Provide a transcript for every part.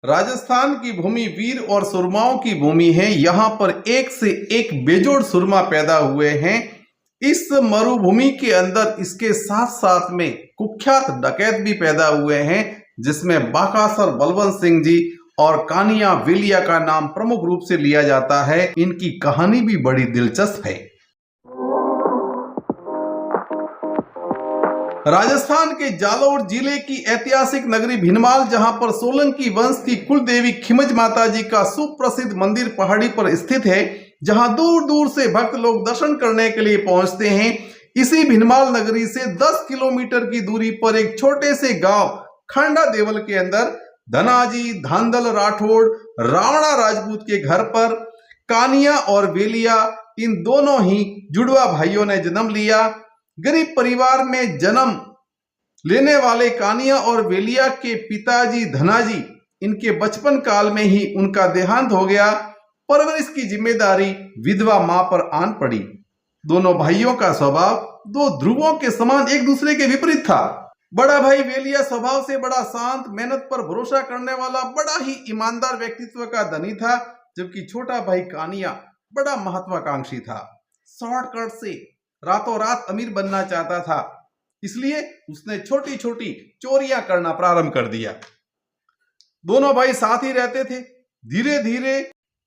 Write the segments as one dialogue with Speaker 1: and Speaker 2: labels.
Speaker 1: राजस्थान की भूमि वीर और सुरमाओं की भूमि है। यहाँ पर एक से एक बेजोड़ सुरमा पैदा हुए हैं। इस मरुभूमि के अंदर इसके साथ साथ में कुख्यात डकैत भी पैदा हुए हैं, जिसमें बाकासुर बलवंत सिंह जी और कानिया वेलिया का नाम प्रमुख रूप से लिया जाता है। इनकी कहानी भी बड़ी दिलचस्प है। राजस्थान के जालौर जिले की ऐतिहासिक नगरी भीनमाल, जहां पर सोलंकी वंश की कुल देवी खिमज माता जी का सुप्रसिद्ध मंदिर पहाड़ी पर स्थित है, जहां दूर दूर से भक्त लोग दर्शन करने के लिए पहुंचते हैं। इसी भीनमाल नगरी से 10 किलोमीटर की दूरी पर एक छोटे से गांव खांडा देवल के अंदर धनाजी धांधल राठौड़ रावणा राजपूत के घर पर कानिया और वेलिया, इन दोनों ही जुड़वा भाइयों ने जन्म लिया। गरीब परिवार में जन्म लेने वाले कानिया और वेलिया के पिताजी धनाजी, इनके बचपन काल में ही उनका देहांत हो गया। परवरिश की जिम्मेदारी विधवा मां पर आन पड़ी। दोनों भाइयों का स्वभाव दो ध्रुवों के समान एक दूसरे के विपरीत था। बड़ा भाई वेलिया स्वभाव से बड़ा शांत, मेहनत पर भरोसा करने वाला, बड़ा ही ईमानदार व्यक्तित्व का धनी था, जबकि छोटा भाई कानिया बड़ा महत्वाकांक्षी था। शॉर्टकट से रातों रात अमीर बनना चाहता था, इसलिए उसने छोटी छोटी चोरियां करना प्रारंभ कर दिया। दोनों भाई साथ ही रहते थे। धीरे धीरे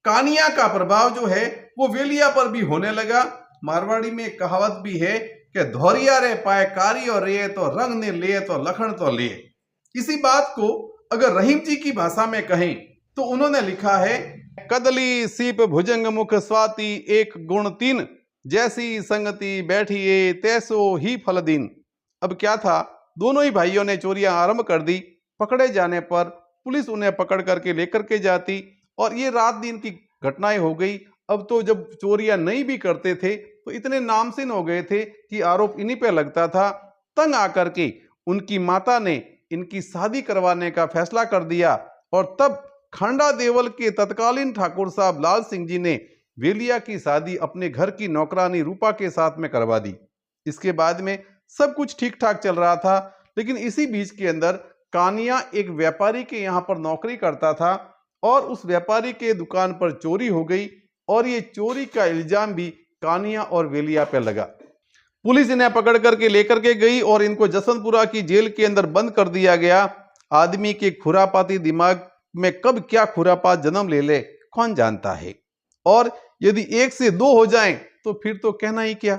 Speaker 1: कानिया का प्रभाव जो है वो वेलिया पर भी होने लगा। मारवाड़ी में एक कहावत भी है कि धौरिया रे पाए कारी और रे तो रंग ने ले तो लखन तो ले। इसी बात को अगर रहीम जी की भाषा में कहें तो उन्होंने लिखा है, कदली सीप भुजंग मुख स्वाति एक गुण तीन, जैसी संगति बैठिए तैसो ही फल दिन। अब क्या था, दोनों ही भाइयों ने चोरियां आरंभ कर दी। पकड़े जाने पर पुलिस उन्हें पकड़ करके लेकर के जाती और ये रात दिन की घटनाएं हो गई। अब तो जब चोरियां नहीं भी करते थे तो इतने नामसिन हो गए थे कि आरोप इन्हीं पे लगता था। तंग आकर के उनकी माता ने इनकी शादी करवाने का फैसला कर दिया और तब खांडा देवल के तत्कालीन ठाकुर साहब लाल सिंह जी ने वेलिया की शादी अपने घर की नौकरानी रूपा के साथ में करवा दी। इसके बाद में सब कुछ ठीक ठाक चल रहा था, लेकिन इसी बीच के अंदर कानिया एक व्यापारी के यहाँ पर नौकरी करता था और उस व्यापारी के दुकान पर चोरी हो गई और ये चोरी का इल्जाम भी कानिया और वेलिया पे लगा। पुलिस इन्हें पकड़ करके लेकर के गई और इनको जसवंतपुरा की जेल के अंदर बंद कर दिया गया। आदमी के खुरापाती दिमाग में कब क्या खुरापात जन्म ले ले कौन जानता है, और यदि एक से दो हो जाएं तो फिर तो कहना ही क्या।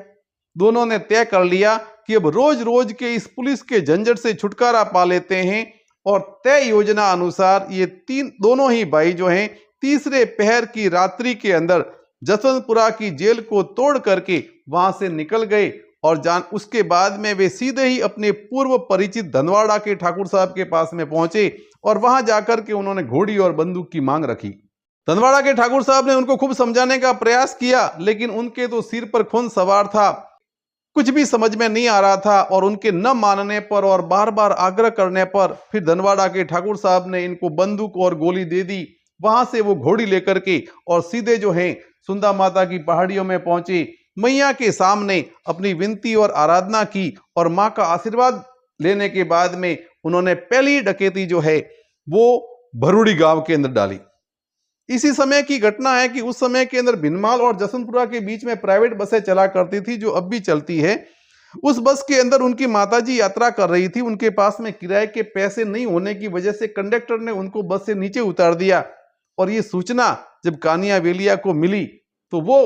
Speaker 1: दोनों ने तय कर लिया कि अब रोज रोज के इस पुलिस के झंझट से छुटकारा पा लेते हैं और तय योजना अनुसार ये दोनों ही भाई जो हैं तीसरे पहर की रात्रि के अंदर जसवंतपुरा की जेल को तोड़ करके वहां से निकल गए और उसके बाद में वे सीधे ही अपने पूर्व परिचित धनवाड़ा के ठाकुर साहब के पास में पहुंचे और वहां जाकर के उन्होंने घोड़ी और बंदूक की मांग रखी। धनवाड़ा के ठाकुर साहब ने उनको खूब समझाने का प्रयास किया, लेकिन उनके तो सिर पर खून सवार था, कुछ भी समझ में नहीं आ रहा था। और उनके न मानने पर और बार बार आग्रह करने पर फिर धनवाड़ा के ठाकुर साहब ने इनको बंदूक और गोली दे दी। वहां से वो घोड़ी लेकर के और सीधे जो है सुंदा माता की पहाड़ियों में पहुंचे। मैया के सामने अपनी विनती और आराधना की और माँ का आशीर्वाद लेने के बाद में उन्होंने पहली डकैती जो है वो भरूड़ी गांव के अंदर डाली। इसी समय की घटना है कि उस समय के अंदर भीनमाल और जसवंतपुरा के बीच में प्राइवेट बसें चला करती थी, जो अब भी चलती है। उस बस के अंदर उनकी माताजी यात्रा कर रही थी। उनके पास में किराए के पैसे नहीं होने की वजह से कंडक्टर ने उनको बस से नीचे उतार दिया और ये सूचना जब कानिया वेलिया को मिली तो वो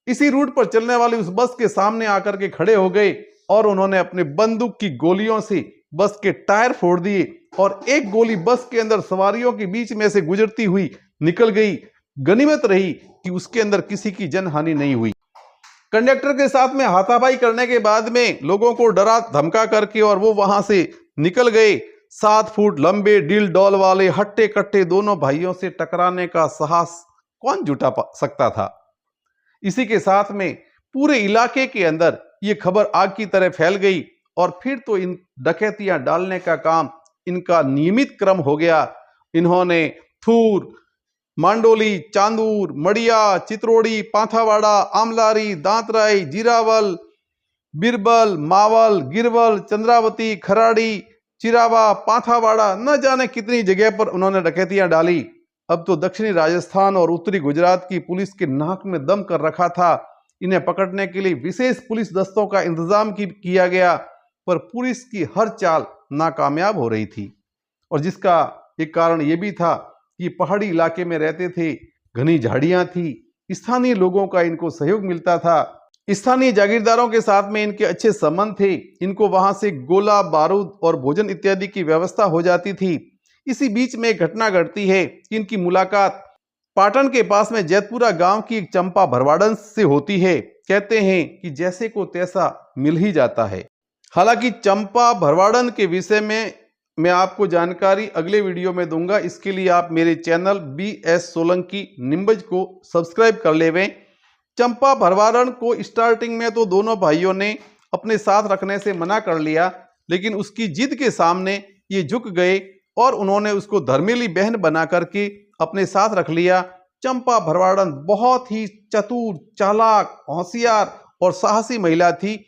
Speaker 1: इसी रूट पर चलने वाली उस बस के सामने आकर के खड़े हो गए और उन्होंने अपने बंदूक की गोलियों से बस के टायर फोड़ दिए और एक गोली बस के अंदर सवारियों के बीच में से गुजरती हुई निकल गई। गनीमत रही कि उसके अंदर किसी की जनहानि नहीं हुई। कंडक्टर के साथ में हाथापाई करने के बाद में लोगों को डरा धमका करके और वो वहां से निकल गए। 7 फुट लंबे डील डॉल वाले हट्टे कट्टे दोनों भाइयों से टकराने का साहस कौन जुटा सकता था। इसी के साथ में पूरे इलाके के अंदर ये खबर आग की तरह फैल गई और फिर तो इन डकैतियां डालने का काम इनका नियमित क्रम हो गया। इन्होंने थूर, मांडोली, चांदूर, मड़िया, चित्रोड़ी, पांथावाड़ा, आमलारी, दांतराई, जीरावल, बिरबल, मावल, गिरवल, चंद्रावती, खराड़ी, चिरावा, पाथावाड़ा, न जाने कितनी जगह पर उन्होंने डकैतियां डाली। अब तो दक्षिणी राजस्थान और उत्तरी गुजरात की पुलिस के नाक में दम कर रखा था। इन्हें पकड़ने के लिए विशेष पुलिस दस्तों का इंतजाम किया गया, पर पुलिस की हर चाल नाकामयाब हो रही थी। और जिसका एक कारण यह भी था कि पहाड़ी इलाके में रहते थे, घनी झाड़ियां थी, स्थानीय लोगों का इनको सहयोग मिलता था, स्थानीय जागीरदारों के साथ में इनके अच्छे संबंध थे, इनको वहां से गोला बारूद और भोजन इत्यादि की व्यवस्था हो जाती थी। इसी बीच में एक घटना घटती है कि इनकी मुलाकात पाटन के पास में जैतपुरा गांव की एक चंपा भरवाड़न से होती है। कहते हैं कि जैसे को तैसा मिल ही जाता है। हालांकि चंपा भरवाड़न के विषय में मैं आपको जानकारी अगले वीडियो में दूंगा। इसके लिए आप मेरे चैनल BS सोलंकी निम्बज को सब्सक्राइब कर लेवें। चंपा भरवाड़न को स्टार्टिंग में तो दोनों भाइयों ने अपने साथ रखने से मना कर लिया, लेकिन उसकी जिद के सामने ये झुक गए और उन्होंने उसको धर्मेली बहन बना करके अपने साथ रख लिया। चंपा भरवाड़न बहुत ही चतुर, चालाक, होशियार और साहसी महिला थी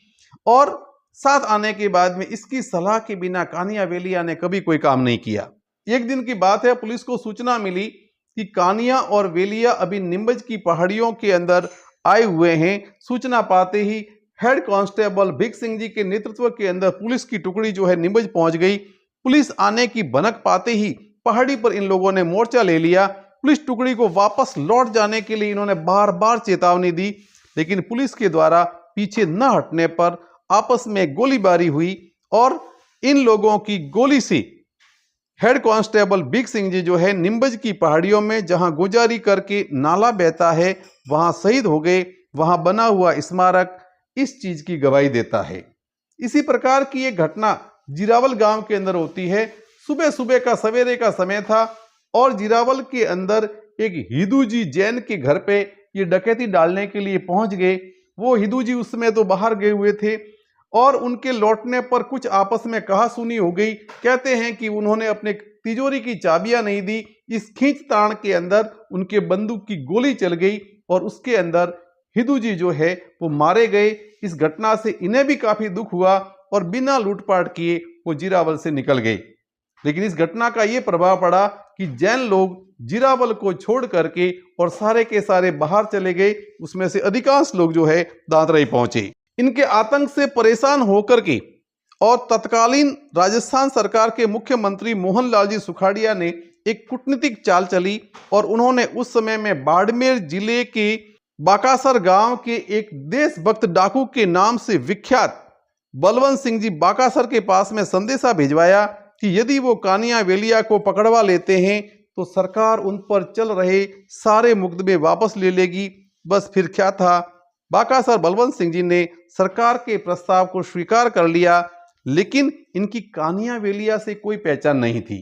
Speaker 1: और साथ आने के बाद में इसकी सलाह के बिना कानिया वेलिया ने कभी कोई काम नहीं किया। एक दिन की बात है, पुलिस को सूचना मिली कि कानिया और वेलिया अभी निम्बज की पहाड़ियों के अंदर आए हुए हैं। सूचना पाते ही हेड कांस्टेबल भिक सिंह जी के नेतृत्व के अंदर पुलिस की टुकड़ी जो है निम्बज पहुंच गई। पुलिस आने की भनक पाते ही पहाड़ी पर इन लोगों ने मोर्चा ले लिया। पुलिस टुकड़ी को वापस लौट जाने के लिए इन्होंने बार बार चेतावनी दी, लेकिन पुलिस के द्वारा पीछे न हटने पर आपस में गोलीबारी हुई और इन लोगों की गोली से हेड कांस्टेबल भिक सिंह जी जो है निम्बज की पहाड़ियों में जहां गुजारी करके नाला बहता है वहां शहीद हो गए। वहां बना हुआ स्मारक इस चीज की गवाही देता है। इसी प्रकार की एक घटना जिरावल गांव के अंदर होती है। सुबह सुबह का सवेरे का समय था और जिरावल के अंदर एक हिदू जी जैन के घर पे ये डकैती डालने के लिए पहुंच गए। वो हिदू जी उस समय तो बाहर गए हुए थे और उनके लौटने पर कुछ आपस में कहासुनी हो गई। कहते हैं कि उन्होंने अपने तिजोरी की चाबियां नहीं दी। इस खींचतान के अंदर उनके बंदूक की गोली चल गई और उसके अंदर हिदू जी जो है वो मारे गए। इस घटना से इन्हें भी काफी दुख हुआ और बिना लूटपाट किए वो जिरावल से निकल गए। लेकिन इस घटना का ये प्रभाव पड़ा कि जैन लोग जिरावल को छोड़ करके और सारे के सारे बाहर चले गए। उसमें से अधिकांश लोग जो है दादराई पहुंचे। इनके आतंक से परेशान होकर के और तत्कालीन राजस्थान सरकार के मुख्यमंत्री मोहनलाल जी सुखाड़िया ने एक कूटनीतिक चाल चली और उन्होंने उस समय में बाड़मेर जिले के बाकासर गांव के एक देशभक्त डाकू के नाम से विख्यात बलवंत सिंह जी बाकासर के पास में संदेशा भिजवाया कि यदि वो कानिया वेलिया को पकड़वा लेते हैं तो सरकार उन पर चल रहे सारे मुकदमे वापस ले लेगी। बस फिर क्या था, बाकासर बलवंत सिंह जी ने सरकार के प्रस्ताव को स्वीकार कर लिया, लेकिन इनकी कानिया वेलिया से कोई पहचान नहीं थी।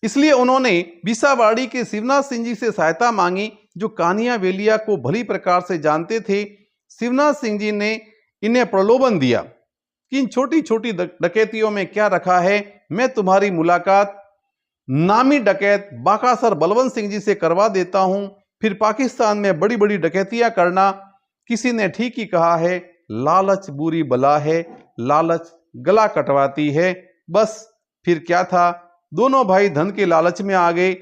Speaker 1: इसलिए उन्होंने बिसावाड़ी के शिवनाथ सिंह जी से सहायता मांगी, जो कानिया वेलिया को भली प्रकार से जानते थे। शिवनाथ सिंह जी ने इन्हें प्रलोभन दिया कि इन छोटी छोटी डकैतियों में क्या रखा है, मैं तुम्हारी मुलाकात नामी डकैत बाकासर बलवंत सिंह जी से करवा देता हूं, फिर पाकिस्तान में बड़ी बड़ी डकैतियां करना। किसी ने ठीक ही कहा है, लालच बुरी बला है, लालच गला कटवाती है। बस फिर क्या था, दोनों भाई धन के लालच में आ गए।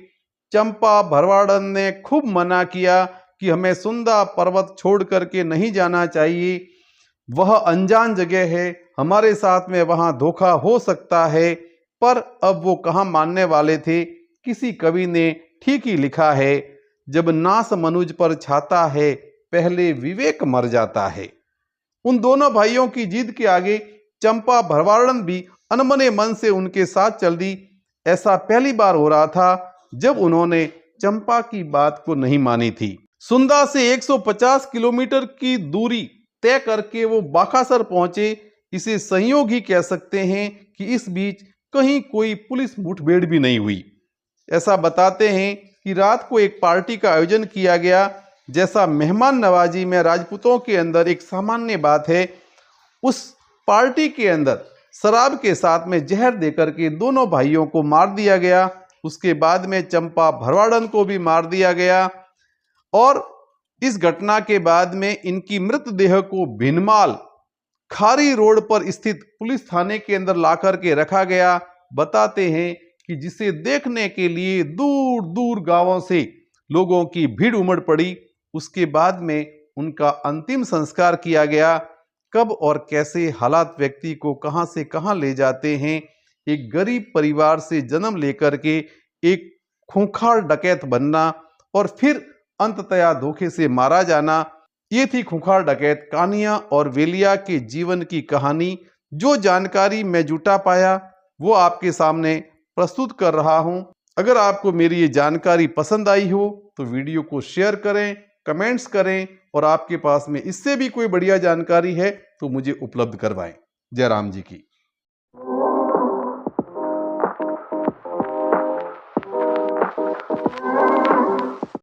Speaker 1: चंपा भरवाड़न ने खूब मना किया कि हमें सुंदा पर्वत छोड़ करके नहीं जाना चाहिए, वह अनजान जगह है, हमारे साथ में वहां धोखा हो सकता है। पर अब वो कहां मानने वाले थे। किसी कवि ने ठीक ही लिखा है, जब नास मनुज पर छाता है, पहले विवेक मर जाता है। उन दोनों भाइयों की जिद के आगे चंपा भरवाड़न भी अनमने मन से उनके साथ चल दी। ऐसा पहली बार हो रहा था जब उन्होंने चंपा की बात को नहीं मानी थी। सुंदा से 150 किलोमीटर की दूरी तय करके वो बाकासर पहुंचे। इसे संयोग ही कह सकते हैं कि इस बीच कहीं कोई पुलिस मुठभेड़ भी नहीं हुई। ऐसा बताते हैं कि रात को एक पार्टी का आयोजन किया गया। जैसा मेहमान नवाजी में राजपूतों के अंदर एक सामान्य बात है, उस पार्टी के अंदर शराब के साथ में जहर देकर के दोनों भाइयों को मार दिया गया। उसके बाद में चंपा भरवाड़न को भी मार दिया गया और इस घटना के बाद में इनकी मृतदेह को भिनमाल खारी रोड पर स्थित पुलिस थाने के अंदर ला करके रखा गया, बताते हैं कि जिसे देखने के लिए दूर दूर गांवों से लोगों की भीड़ उमड़ पड़ी। उसके बाद में उनका अंतिम संस्कार किया गया। कब और कैसे हालात व्यक्ति को कहां से कहां ले जाते हैं। एक गरीब परिवार से जन्म लेकर के एक खूंखार डकैत बनना और फिर अंततया धोखे से मारा जाना, ये थी खूंखार डकैत कानिया और वेलिया के जीवन की कहानी। जो जानकारी मैं जुटा पाया वो आपके सामने प्रस्तुत कर रहा हूं। अगर आपको मेरी ये जानकारी पसंद आई हो तो वीडियो को शेयर करें, कमेंट्स करें और आपके पास में इससे भी कोई बढ़िया जानकारी है तो मुझे उपलब्ध करवाएं। जय राम जी की।